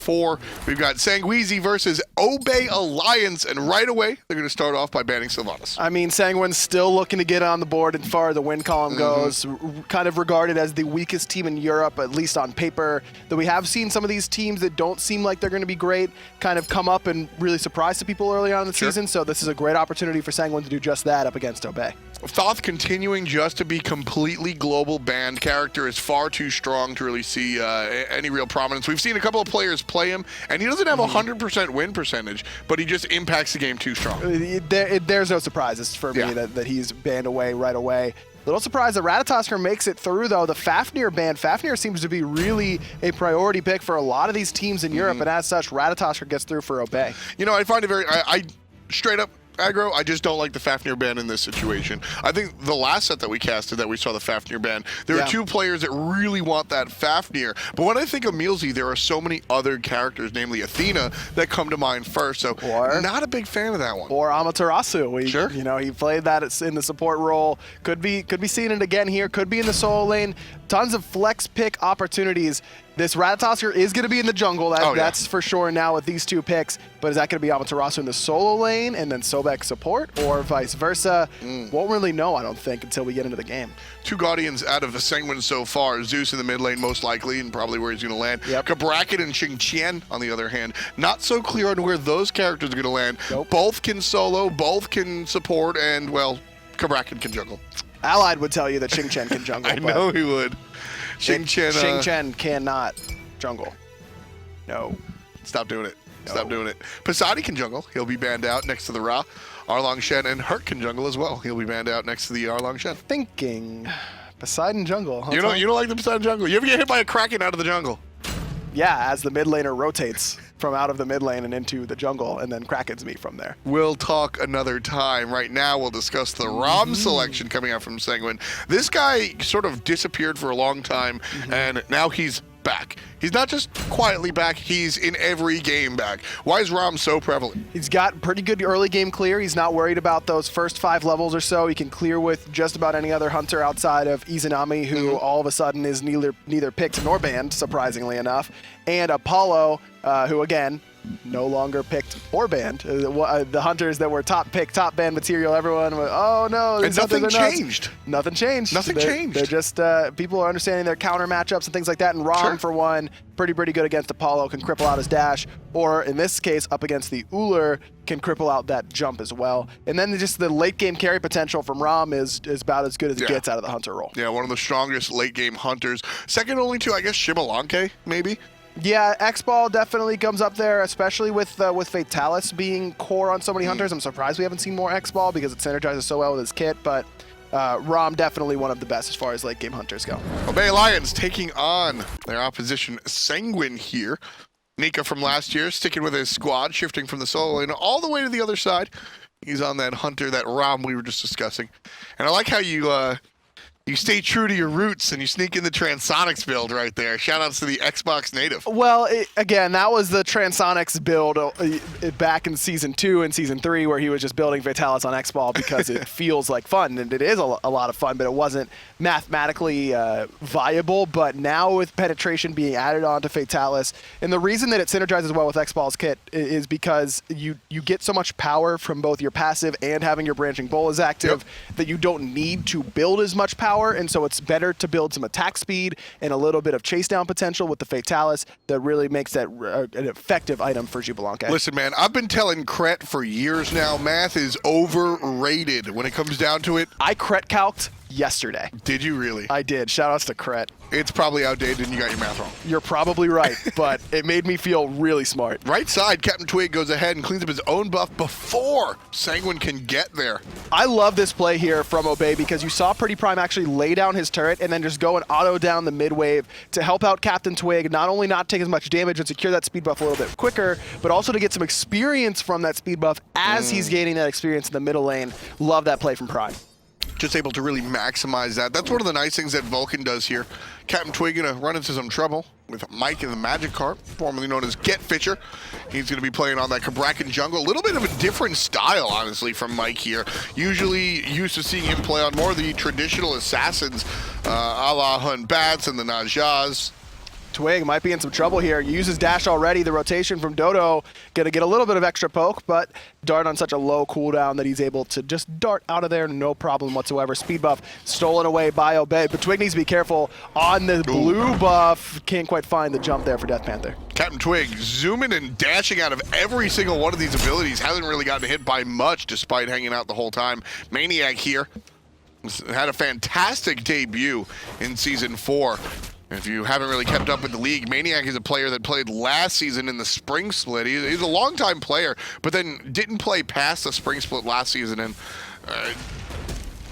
4. We've got Sanguine versus Obey Alliance, and right away, they're going to start off by banning Sylvanas. I mean, Sanguine's still looking to get on the board as far as the win column goes, kind of regarded as the weakest team in Europe, at least on paper. Though we have seen some of these teams that don't seem like they're going to be great kind of come up and really surprise some people early on in the season, so this is a great opportunity for Sanguine to do just that up against Obey. Thoth continuing just to be completely global banned. Character is far too strong to really see any real prominence. We've seen a couple of players play him, and he doesn't have a 100% win percentage, but he just impacts the game too strong. There's no surprises for me that he's banned away right away. Little surprised that Ratatoskr makes it through, though. The Fafnir ban, Fafnir seems to be really a priority pick for a lot of these teams in Europe, and as such, Ratatoskr gets through for Obey. You know, I find it very, I straight up, aggro, I just don't like the Fafnir ban in this situation. I think the last set that we casted that we saw the Fafnir ban, there are 2 players that really want that Fafnir. But when I think of Mealsy, there are so many other characters, namely Athena, that come to mind first. So not a big fan of that one. Or Amaterasu. You know, he played that in the support role. Could be seeing it again here. Could be in the solo lane. Tons of flex pick opportunities. This Ratatoskr is going to be in the jungle. That's for sure now with these 2 picks. But is that going to be Amaterasu in the solo lane and then Sobek support, or vice versa? Won't really know, I don't think, until we get into the game. 2 Guardians out of the Sanguine so far. Zeus in the mid lane most likely, and probably where he's going to land. Kabrakan and Xingqian, on the other hand, not so clear on where those characters are going to land. Both can solo, both can support, and, well, Kabrakan can jungle. Allied would tell you that Xingqian can jungle. I know he would. Xingqian cannot jungle. No. Stop doing it. Stop doing it. Pasadi can jungle. He'll be banned out next to the Ra. Arlong Shen and Hurt can jungle as well. He'll be banned out next to the Arlong Shen. Thinking. Poseidon jungle. You don't like the Poseidon jungle? You ever get hit by a Kraken out of the jungle? Yeah, as the mid laner rotates from out of the mid lane and into the jungle, and then Krakens meet from there. We'll talk another time. Right now, we'll discuss the ROM selection coming out from Sanguine. This guy sort of disappeared for a long time, and now he's back. He's not just quietly back, he's in every game back. Why is ROM so prevalent? He's got pretty good early game clear. He's not worried about those first 5 levels or so. He can clear with just about any other hunter outside of Izanami, who all of a sudden is neither picked nor banned, surprisingly enough. And Apollo, who again, no longer picked or banned. The hunters that were top pick, top banned material, everyone went, oh no. And nothing changed. Nothing changed. Nothing changed. They're just, people are understanding their counter matchups and things like that. And ROM, for one, pretty good against Apollo, can cripple out his dash. Or in this case, up against the Uller, can cripple out that jump as well. And then just the late game carry potential from ROM is about as good as it gets out of the hunter role. Yeah, one of the strongest late game hunters. Second only to, I guess, Shibalanke, maybe? Yeah, X-Ball definitely comes up there, especially with Fatalis being core on so many hunters. I'm surprised we haven't seen more X-Ball because it synergizes so well with his kit, but ROM definitely one of the best as far as late game hunters go. Obey Alliance taking on their opposition Sanguine here. Nika from last year sticking with his squad, shifting from the solo lane all the way to the other side. He's on that hunter, that ROM we were just discussing. And I like how you stay true to your roots and you sneak in the Transonics build right there. Shout outs to the Xbox native. Well, again, that was the Transonics build back in Season 2 and Season 3 where he was just building Fatalis on X-Ball because it feels like fun, and it is a lot of fun, but it wasn't mathematically viable. But now with penetration being added on to Fatalis, and the reason that it synergizes well with X-Ball's kit is because you get so much power from both your passive and having your branching bolas active that you don't need to build as much power. And so it's better to build some attack speed and a little bit of chase down potential with the Fatalis that really makes that an effective item for Jubilanke. Listen, man, I've been telling Cret for years now, math is overrated when it comes down to it. I Cret calced yesterday. Did you really? I did. Shout outs to Cret. It's probably outdated and you got your math wrong. You're probably right, but it made me feel really smart. Right side, Captain Twig goes ahead and cleans up his own buff before Sanguine can get there. I love this play here from Obey because you saw Pretty Prime actually lay down his turret and then just go and auto down the mid wave to help out Captain Twig, not only not take as much damage and secure that speed buff a little bit quicker, but also to get some experience from that speed buff as he's gaining that experience in the middle lane. Love that play from Prime. Just able to really maximize that. That's one of the nice things that Vulcan does here. Captain Twig gonna run into some trouble with Mike in the Magic Carp, formerly known as Get Fisher. He's gonna be playing on that Kabrakan jungle. A little bit of a different style, honestly, from Mike here. Usually used to seeing him play on more of the traditional assassins, a la Hun Bats and the Najaz. Twig might be in some trouble here. Uses dash already. The rotation from Dodo going to get a little bit of extra poke, but Dart on such a low cooldown that he's able to just dart out of there, no problem whatsoever. Speed buff stolen away by Obey, but Twig needs to be careful on the blue buff. Can't quite find the jump there for Death Panther. Captain Twig zooming and dashing out of every single one of these abilities. Hasn't really gotten hit by much despite hanging out the whole time. Maniac here had a fantastic debut in Season 4. If you haven't really kept up with the league, Maniac is a player that played last season in the Spring Split. He's a longtime player, but then didn't play past the Spring Split last season, and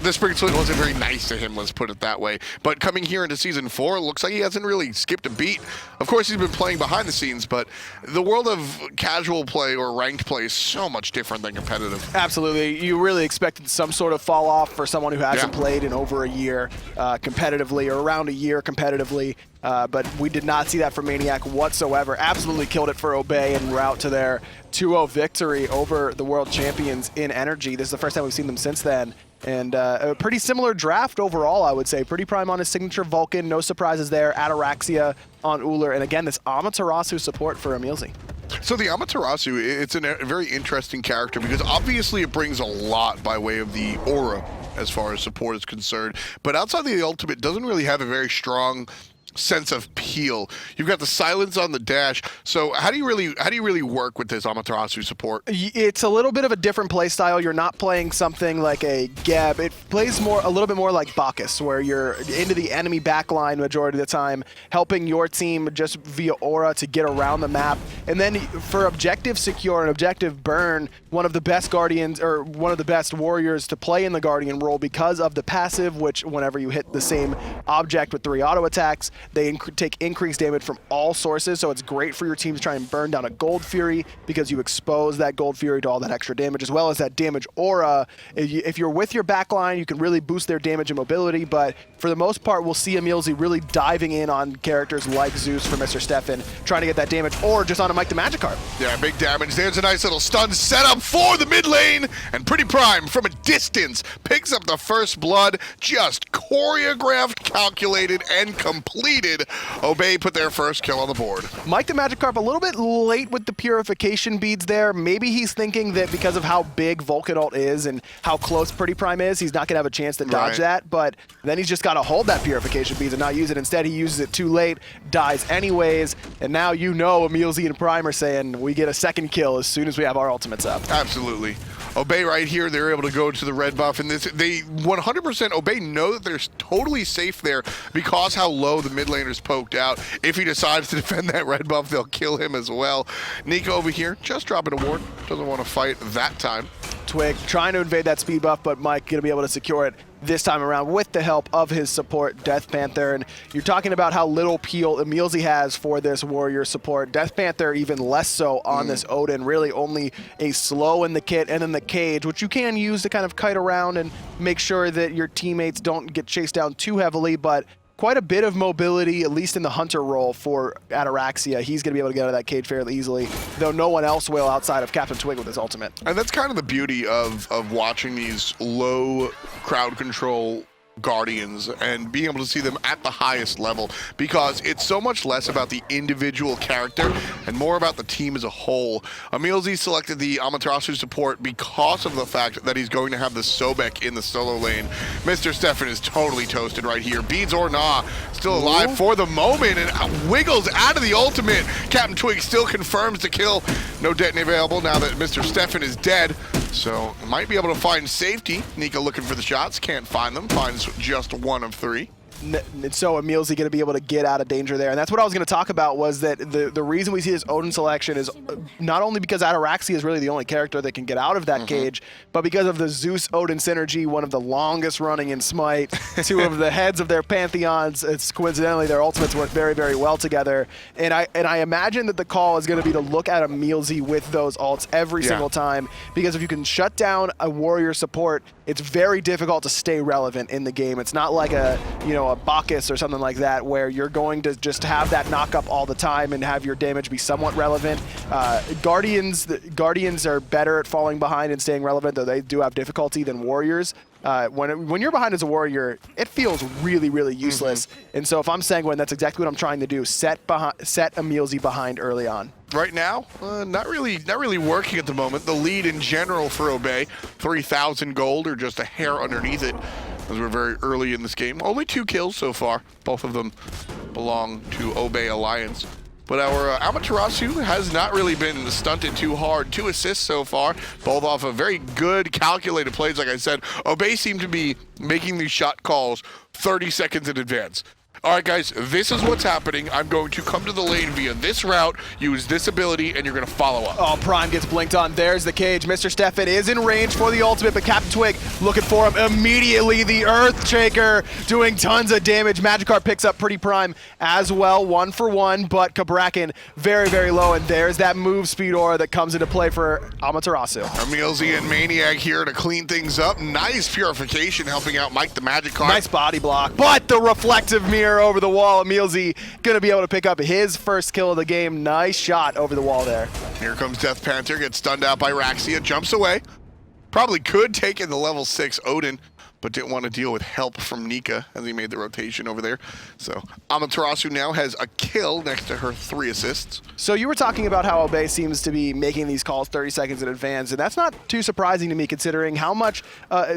the Spring Split wasn't very nice to him, let's put it that way. But coming here into Season 4, it looks like he hasn't really skipped a beat. Of course, he's been playing behind the scenes, but the world of casual play or ranked play is so much different than competitive. Absolutely. You really expected some sort of fall off for someone who hasn't played in over a year competitively, or around a year competitively. But we did not see that from Maniac whatsoever. Absolutely killed it for Obey en route to their 2-0 victory over the world champions in Energy. This is the first time we've seen them since then. And a pretty similar draft overall, I would say. Pretty prime on his signature Vulcan, no surprises there. Ataraxia on Uller, and again, this Amaterasu support for Emilzy. So the Amaterasu, it's a very interesting character because obviously it brings a lot by way of the aura as far as support is concerned. But outside of the ultimate, it doesn't really have a very strong sense of peel. You've got the silence on the dash. So how do you really work with this Amaterasu support? It's a little bit of a different play style. You're not playing something like a Geb. It plays a little bit more like Bacchus, where you're into the enemy backline majority of the time, helping your team just via aura to get around the map. And then for objective secure and objective burn, one of the best Guardians, or one of the best warriors to play in the Guardian role because of the passive, which whenever you hit the same object with 3 auto attacks, they take increased damage from all sources, so it's great for your team to try and burn down a Gold Fury because you expose that Gold Fury to all that extra damage, as well as that damage aura. If you're with your backline, you can really boost their damage and mobility, but for the most part, we'll see Emilzy really diving in on characters like Zeus for Mr. Stefan, trying to get that damage, or just on a Mike the Magikarp. Yeah, big damage. There's a nice little stun setup for the mid lane, and Pretty Prime from a distance picks up the first blood, just choreographed, calculated, and completed. Obey put their first kill on the board. Mike the Magikarp a little bit late with the purification beads there. Maybe he's thinking that because of how big Vulcan ult is and how close Pretty Prime is, he's not going to have a chance to dodge that, but then he's just got to hold that purification beads and not use it. Instead, he uses it too late, dies anyways, and now you know Emilzy and Prime are saying we get a second kill as soon as we have our ultimates up. Absolutely. Obey right here, they're able to go to the red buff, and they 100% Obey know that they're totally safe there because how low the mid laner's poked out. If he decides to defend that red buff, they'll kill him as well. Nico over here, just dropping a ward, doesn't want to fight that time. Twig trying to invade that speed buff, but Mike going to be able to secure it this time around with the help of his support, Death Panther. And you're talking about how little peel Emilzy has for this warrior support. Death Panther even less so on this Odin, really only a slow in the kit and then the cage, which you can use to kind of kite around and make sure that your teammates don't get chased down too heavily, but quite a bit of mobility, at least in the hunter role for Ataraxia. He's going to be able to get out of that cage fairly easily, though no one else will outside of Captain Twig with his ultimate. And that's kind of the beauty of watching these low crowd control Guardians and being able to see them at the highest level, because it's so much less about the individual character and more about the team as a whole. Emilzy selected the Amaterasu support because of the fact that he's going to have the Sobek in the solo lane. Mr. Stefan is totally toasted right here. Beads or nah, still alive for the moment and wiggles out of the ultimate. Captain Twig still confirms the kill. No detonate available now that Mr. Stefan is dead. So might be able to find safety. Nico looking for the shots, can't find them, finds just 1 of 3. And so Emilzy going to be able to get out of danger there. And that's what I was going to talk about, was that the reason we see this Odin selection is not only because Ataraxia is really the only character that can get out of that cage, but because of the Zeus-Odin synergy, one of the longest running in Smite, 2 of the heads of their pantheons. It's coincidentally their ultimates work very, very well together. And I imagine that the call is going to be to look at Emilzy with those ults every single time, because if you can shut down a warrior support, it's very difficult to stay relevant in the game. It's not like a a Bacchus or something like that, where you're going to just have that knock up all the time and have your damage be somewhat relevant. Guardians are better at falling behind and staying relevant, though they do have difficulty than Warriors. When you're behind as a Warrior, it feels really, really useless. And so if I'm Sanguine, that's exactly what I'm trying to do. Set Emilzy behind early on. Right now, not really working at the moment. The lead in general for Obey, 3,000 gold, or just a hair underneath it, as we're very early in this game. Only 2 kills so far. Both of them belong to Obey Alliance. But our Amaterasu has not really been stunted too hard. 2 assists so far, both off of very good calculated plays. Like I said, Obey seem to be making these shot calls 30 seconds in advance. All right, guys, this is what's happening. I'm going to come to the lane via this route, use this ability, and you're going to follow up. Oh, Prime gets blinked on. There's the cage. Mr. Steffen is in range for the ultimate, but Captain Twig looking for him immediately. The Earthshaker doing tons of damage. Magikarp picks up Pretty Prime as well, 1 for 1, but Cabrakan very, very low, and there's that move speed aura that comes into play for Amaterasu. Emilzy and Maniac here to clean things up. Nice purification helping out Mike the Magikarp. Nice body block, but the reflective mirror over the wall. Emilzy gonna be able to pick up his first kill of the game. Nice shot over the wall there. Here comes Death Panther, gets stunned out by Raxia, jumps away. Probably could take in the level 6 Odin, but didn't want to deal with help from Nika as he made the rotation over there. So Amaterasu now has a kill next to her 3 assists. So you were talking about how Obey seems to be making these calls 30 seconds in advance, and that's not too surprising to me considering how much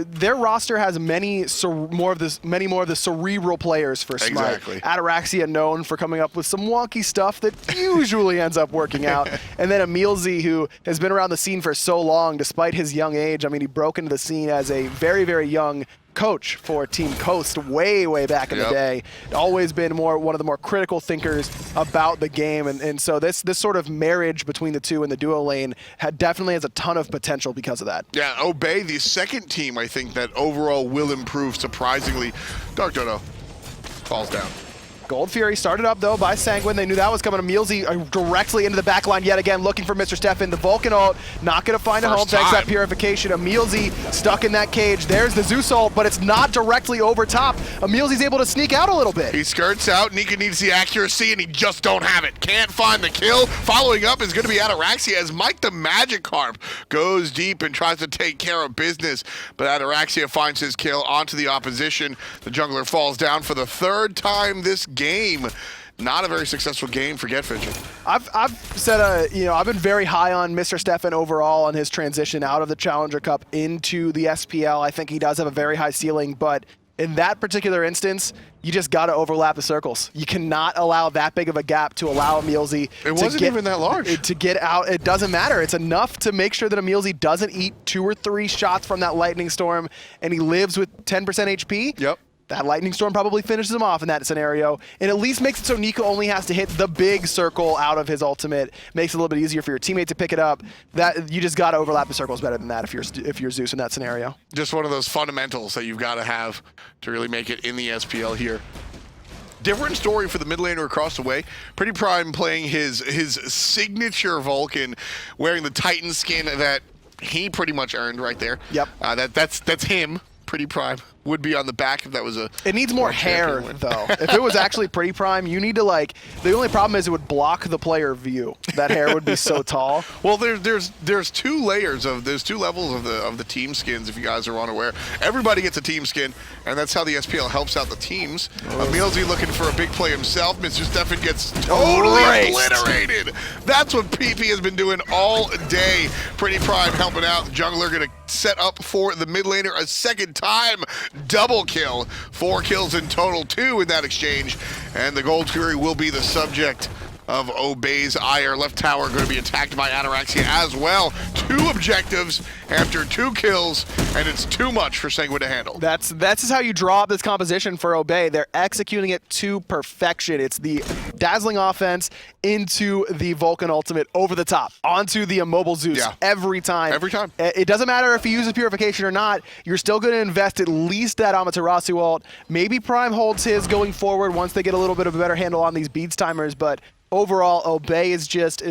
their roster has many more of the cerebral players for SMITE. Exactly. Ataraxia known for coming up with some wonky stuff that usually ends up working out, and then Emilzy, who has been around the scene for so long despite his young age. I mean, he broke into the scene as a very, very young coach for Team Coast way, way back in the day. Always been one of the more critical thinkers about the game, and so this sort of marriage between the two in the duo lane definitely has a ton of potential because of that. Yeah, Obey, the second team, I think, that overall will improve surprisingly. Dark Dodo falls down. Gold Fury started up, though, by Sanguine. They knew that was coming. Emilzy directly into the back line yet again, looking for Mr. Steffen. The Vulcan ult, not going to find a home thanks to that purification. Emilzy stuck in that cage. There's the Zeus ult, but it's not directly over top. Emilzy's able to sneak out a little bit. He skirts out. Nika needs the accuracy, and he just don't have it. Can't find the kill. Following up is going to be Ataraxia as Mike the Magikarp goes deep and tries to take care of business, but Ataraxia finds his kill onto the opposition. The jungler falls down for the 3rd time this game. Not a very successful game for Getfisher. I've said, I've been very high on Mr. Steffen overall on his transition out of the Challenger Cup into the SPL. I think he does have a very high ceiling, but in that particular instance, you just got to overlap the circles. You cannot allow that big of a gap to allow Emilzy even that large. To get out. It doesn't matter. It's enough to make sure that Emilzy doesn't eat 2 or 3 shots from that Lightning Storm, and he lives with 10% HP. Yep. That Lightning Storm probably finishes him off in that scenario, and at least makes it so Nico only has to hit the big circle out of his ultimate. Makes it a little bit easier for your teammate to pick it up. That you just got to overlap the circles better than that if you're Zeus in that scenario. Just one of those fundamentals that you've got to have to really make it in the SPL here. Different story for the mid laner across the way. Pretty Prime playing his signature Vulcan, wearing the Titan skin that he pretty much earned right there. Yep. That's him. Pretty Prime would be on the back if that was a... It needs more hair, though. If it was actually Pretty Prime, you need to, like... The only problem is it would block the player view. That hair would be so tall. Well, there's 2 layers of... There's 2 levels of the team skins, if you guys are unaware. Everybody gets a team skin, and that's how the SPL helps out the teams. Emilzy looking for a big play himself. Mr. Steffen gets totally obliterated. That's what PP has been doing all day. Pretty Prime helping out. The jungler going to set up for the mid laner a second time. Double kill. 4 kills in total, 2 in that exchange. And the Gold Fury will be the subject of Obey's ire. Left tower going to be attacked by Ataraxia as well. 2 objectives after 2 kills, and it's too much for Sanguine to handle. That's just how you draw up this composition for Obey. They're executing it to perfection. It's the dazzling offense into the Vulcan ultimate over the top, onto the immobile Zeus every time. Every time. It doesn't matter if he uses purification or not. You're still going to invest at least that Amaterasu ult. Maybe Prime holds his going forward once they get a little bit of a better handle on these beads timers, but overall, Obey is just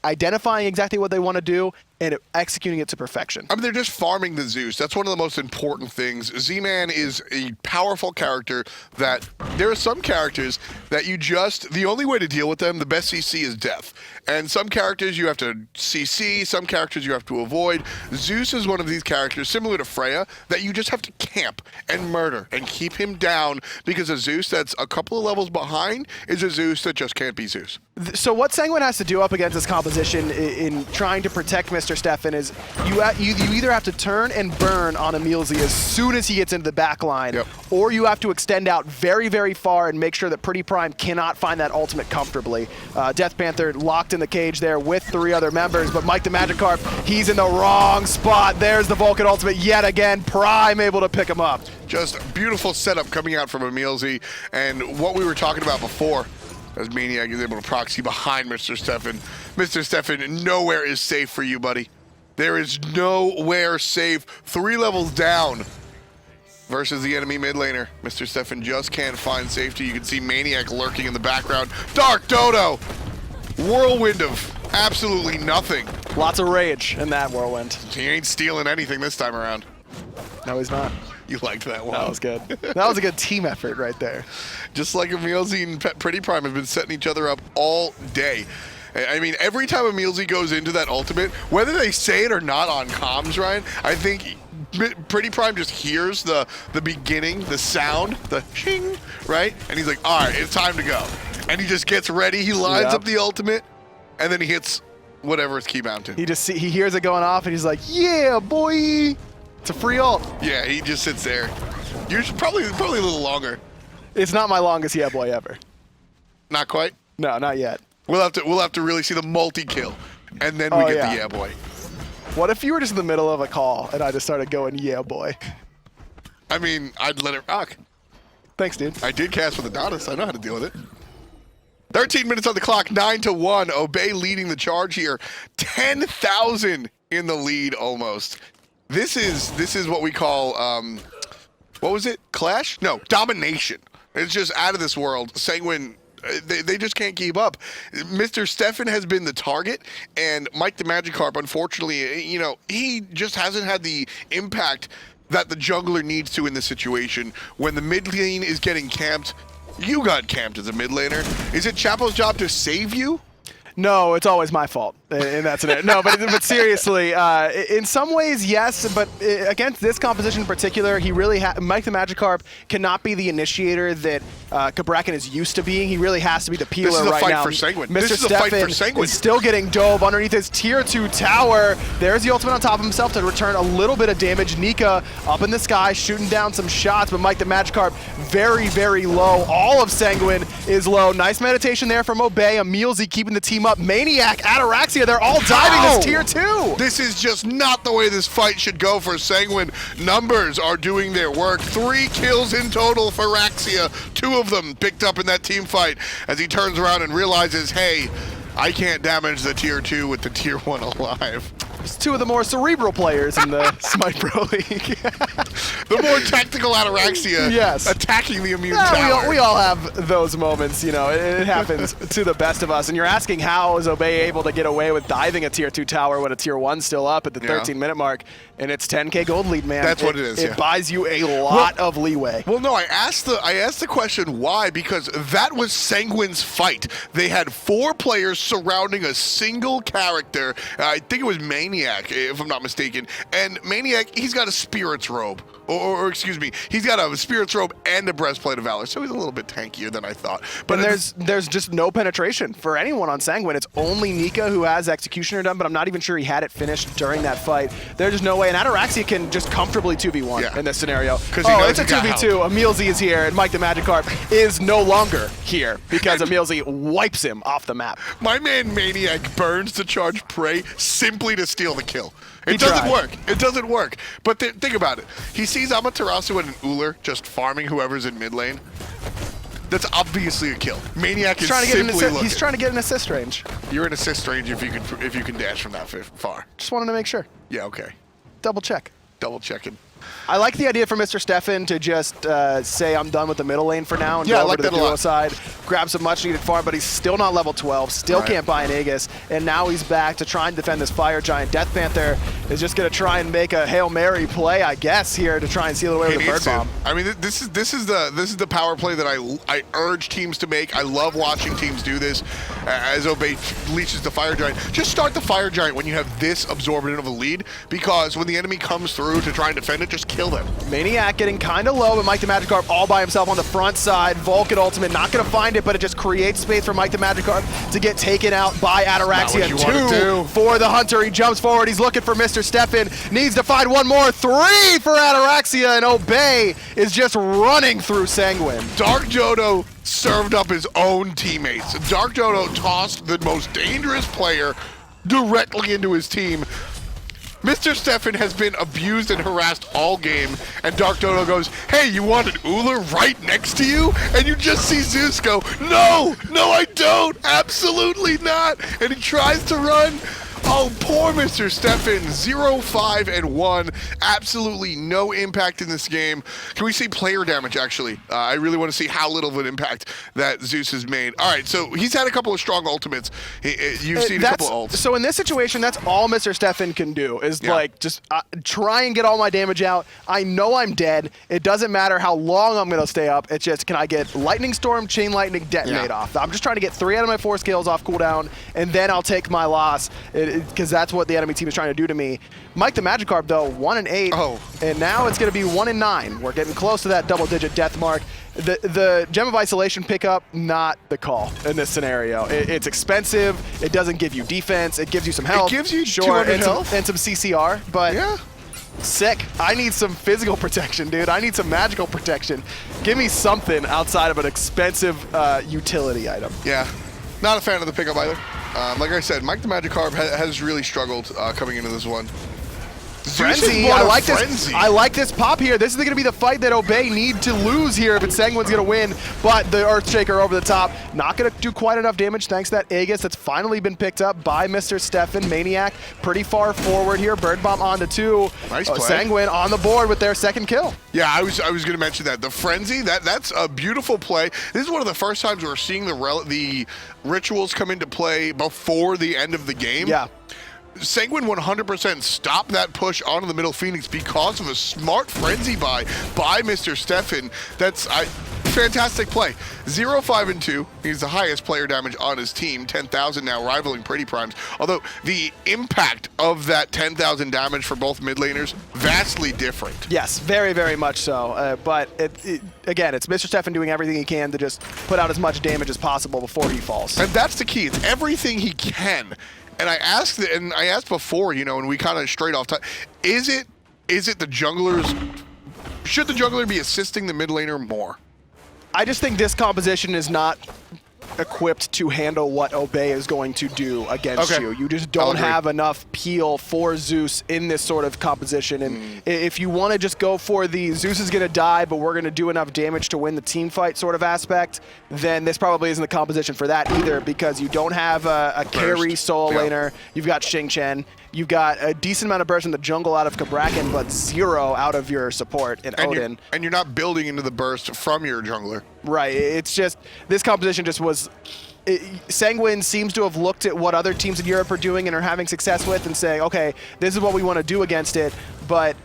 identifying exactly what they want to do and executing it to perfection. I mean, they're just farming the Zeus. That's one of the most important things. Z-Man is a powerful character that there are some characters that the only way to deal with them, the best CC is death. And some characters you have to CC, some characters you have to avoid. Zeus is one of these characters, similar to Freya, that you just have to camp and murder and keep him down, because a Zeus that's a couple of levels behind is a Zeus that just can't be Zeus. So what Sanguine has to do up against this composition in trying to protect Mr. Steffen is you either have to turn and burn on Emilzy as soon as he gets into the back line, or you have to extend out very, very far and make sure that Pretty Prime cannot find that ultimate comfortably. Death Panther locked in the cage there with 3 other members, but Mike the Magikarp, he's in the wrong spot. There's the Vulcan ultimate yet again. Prime able to pick him up. Just beautiful setup coming out from Emilzy, and what we were talking about before, as Maniac is able to proxy behind Mr. Steffen. Mr. Steffen, nowhere is safe for you, buddy. There is nowhere safe. 3 levels down versus the enemy mid laner. Mr. Steffen just can't find safety. You can see Maniac lurking in the background. Dark Dodo! Whirlwind of absolutely nothing. Lots of rage in that whirlwind. He ain't stealing anything this time around. No, he's not. You liked that one. That was good. That was a good team effort right there. Just like Emilzy and Pretty Prime have been setting each other up all day. I mean, every time Emilzy goes into that ultimate, whether they say it or not on comms, Ryan, I think Pretty Prime just hears the beginning, the sound, the shing, right? And he's like, all right, it's time to go. And he just gets ready. He lines up the ultimate, and then he hits whatever it's keybound to. He hears it going off, and he's like, yeah, boy. It's a free ult. Yeah, he just sits there. You're probably a little longer. It's not my longest yeah boy ever. Not quite? No, not yet. We'll have to really see the multi-kill, and then we get the yeah boy. What if you were just in the middle of a call and I just started going yeah boy? I mean, I'd let it rock. Thanks, dude. I did cast with Adonis. I know how to deal with it. 13 minutes on the clock, 9-1. Obey leading the charge here. 10,000 in the lead almost. This is what we call what was it? Clash? No, domination. It's just out of this world. Sanguine, they just can't keep up. Mr. Steffen has been the target, and Mike the Magikarp, unfortunately, you know, he just hasn't had the impact that the jungler needs to in this situation. When the mid lane is getting camped, you got camped as a mid laner. Is it Chapo's job to save you? No, it's always my fault in that scenario. No, but seriously, in some ways, yes. But against this composition in particular, he really Mike the Magikarp cannot be the initiator that Cabrakan is used to being. He really has to be the peeler right now. This is a fight for Sanguine. Mr. This is a fight for Sanguine. Is still getting dove underneath his tier 2 tower. There's the ultimate on top of himself to return a little bit of damage. Nika up in the sky, shooting down some shots, but Mike the Magikarp very, very low. All of Sanguine is low. Nice meditation there from Obey. Emilzy keeping the team up. Maniac, Ataraxia, they're all diving this tier 2. This is just not the way this fight should go for Sanguine. Numbers are doing their work. 3 kills in total for Raxia. 2 of them picked up in that team fight as he turns around and realizes, hey, I can't damage the tier 2 with the tier 1 alive. It's 2 of the more cerebral players in the SMITE Pro League. The more tactical Ataraxia attacking the immune tower. We all have those moments, you know. It happens to the best of us. And you're asking how is Obey able to get away with diving a tier 2 tower when a tier 1's still up at the 13-minute mark. And it's 10K gold lead, man. That's what it is. It buys you a lot of leeway. Well, no, I asked the question why, because that was Sanguine's fight. They had 4 players surrounding a single character. I think it was Maniac, if I'm not mistaken. And Maniac, he's got a Spirit's robe. Or excuse me, he's got a Spirit's robe and a Breastplate of Valor, so he's a little bit tankier than I thought. But there's just no penetration for anyone on Sanguine. It's only Nika who has Executioner done, but I'm not even sure he had it finished during that fight. There's just no way, and Ataraxia can just comfortably 2v1 in this scenario. Oh, it's a 2v2. Emilzy is here, and Mike the Magikarp is no longer here because Emilzy wipes him off the map. My man Maniac burns to charge Prey simply to steal the kill. It doesn't work. It doesn't work. But think about it. He sees Amaterasu and an Uller just farming whoever's in mid lane. That's obviously a kill. Maniac is simply looking. He's trying to get an assist range. You're in assist range if you can dash from that far. Just wanted to make sure. Yeah, okay. Double check. Double checking. I like the idea for Mr. Steffen to just say I'm done with the middle lane for now and Yeah, go I over like to the that a duo lot. side, grab some much needed farm, but he's still not level 12, still Right. can't buy an Aegis, and now he's back to try and defend this Fire Giant. Death Panther is just going to try and make a Hail Mary play, I guess, here to try and seal it away He with a needs Bird to. Bomb. I mean, this is the power play that I urge teams to make. I love watching teams do this. As Obey leashes the Fire Giant, just start the Fire Giant when you have this absorbent of a lead, because when the enemy comes through to try and defend it, just kill them. Maniac getting kind of low, but Mike the Magikarp all by himself on the front side. Vulcan ultimate, not going to find it, but it just creates space for Mike the Magikarp to get taken out by Ataraxia. Not what you wanna do. 2 for the Hunter. He jumps forward. He's looking for Mr. Steffen. Needs to find one more. 3 for Ataraxia, and Obey is just running through Sanguine. Dark Dodo served up his own teammates. Dark Dodo tossed the most dangerous player directly into his team. Mr. Steffen has been abused and harassed all game, and Dark Dodo goes, hey, you want an Uller right next to you? And you just see Zeus go, no, I don't, absolutely not. And he tries to run. Oh, poor Mr. Steffen, 0-5-1, absolutely no impact in this game. Can we see player damage, actually? I really want to see how little of an impact that Zeus has made. All right, so he's had a couple of strong ultimates. You've seen a couple of ults. So in this situation, that's all Mr. Steffen can do is Yeah. like just try and get all my damage out. I know I'm dead. It doesn't matter how long I'm going to stay up. It's just, can I get Lightning Storm, Chain Lightning, Detonate off? I'm just trying to get 3 out of my 4 skills off cooldown, and then I'll take my loss, because that's what the enemy team is trying to do to me. Mike the Magikarp, though, 1-8, and now it's going to be 1-9. We're getting close to that double-digit death mark. The Gem of Isolation pickup, not the call in this scenario. It's expensive. It doesn't give you defense. It gives you some health. It gives you sure, 200 and health. some CCR, but Yeah. sick. I need some physical protection, dude. I need some magical protection. Give me something outside of an expensive utility item. Yeah, not a fan of the pickup either. Like I said, Mike the Magikarp has really struggled coming into this one. Zeus has Frenzy, brought I a like frenzy. this. I like this pop here. This is going to be the fight that Obey need to lose here if it's Sanguine's going to win. But the Earthshaker over the top, not going to do quite enough damage thanks to that Aegis that's finally been picked up by Mr. Steffen. Maniac pretty far forward here. Bird Bomb onto 2. Nice play. Sanguine on the board with their second kill. Yeah, I was going to mention that. The frenzy, that's a beautiful play. This is one of the first times we're seeing the rituals come into play before the end of the game. Yeah. Sanguine 100% stopped that push onto the middle Phoenix because of a smart frenzy by Mr. Steffen. That's fantastic play. 0-5-2. He's the highest player damage on his team. 10,000 now, rivaling Pretty Primes. Although the impact of that 10,000 damage for both mid laners, vastly different. Yes, very, very much so. But again, it's Mr. Steffen doing everything he can to just put out as much damage as possible before he falls. And that's the key. It's everything he can. And I asked before, and we kind of straight off time, is it the junglers? Should the jungler be assisting the mid laner more? I just think this composition is not equipped to handle what Obey is going to do against Okay. you. You just I'll don't agree. have enough peel for Zeus in this sort of composition. And if you want to just go for the Zeus is going to die, but we're going to do enough damage to win the team fight sort of aspect, then this probably isn't the composition for that either, because you don't have a carry solo Yeah. laner. You've got Xing Chen. You've got a decent amount of burst in the jungle out of Kabrakan, but 0 out of your support in Odin. And you're not building into the burst from your jungler. Right. It's just, this composition just was, Sanguine seems to have looked at what other teams in Europe are doing and are having success with and saying, okay, this is what we want to do against it, but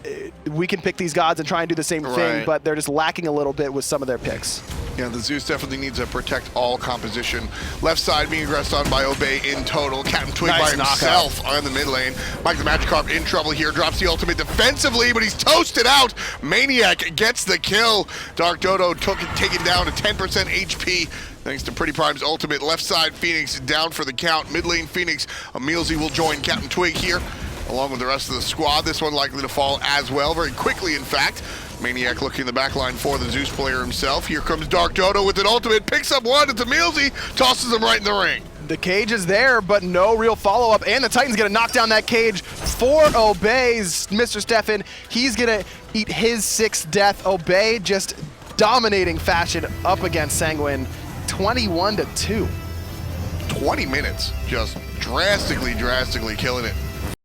we can pick these gods and try and do the same thing, Right. but they're just lacking a little bit with some of their picks. Yeah, the Zeus definitely needs to protect all composition. Left side being aggressed on by Obey in total. Captain Twig Nice by himself on the mid lane. Mike the Magikarp in trouble here. Drops the ultimate defensively, but he's toasted out. Maniac gets the kill. Dark Dodo taken down to 10% HP. Thanks to Pretty Prime's ultimate. Left side Phoenix down for the count. Mid lane Phoenix. Emilzy will join Captain Twig here, along with the rest of the squad. This one likely to fall as well, very quickly in fact. Maniac looking in the back line for the Zeus player himself. Here comes Dark Dodo with an ultimate, picks up one, it's Emilzy, tosses him right in the ring. The cage is there, but no real follow-up, and the Titan's gonna knock down that cage for Obey's Mr. Steffen. He's gonna eat his 6th death. Obey just dominating fashion up against Sanguine, 21-2. 20 minutes, just drastically killing it.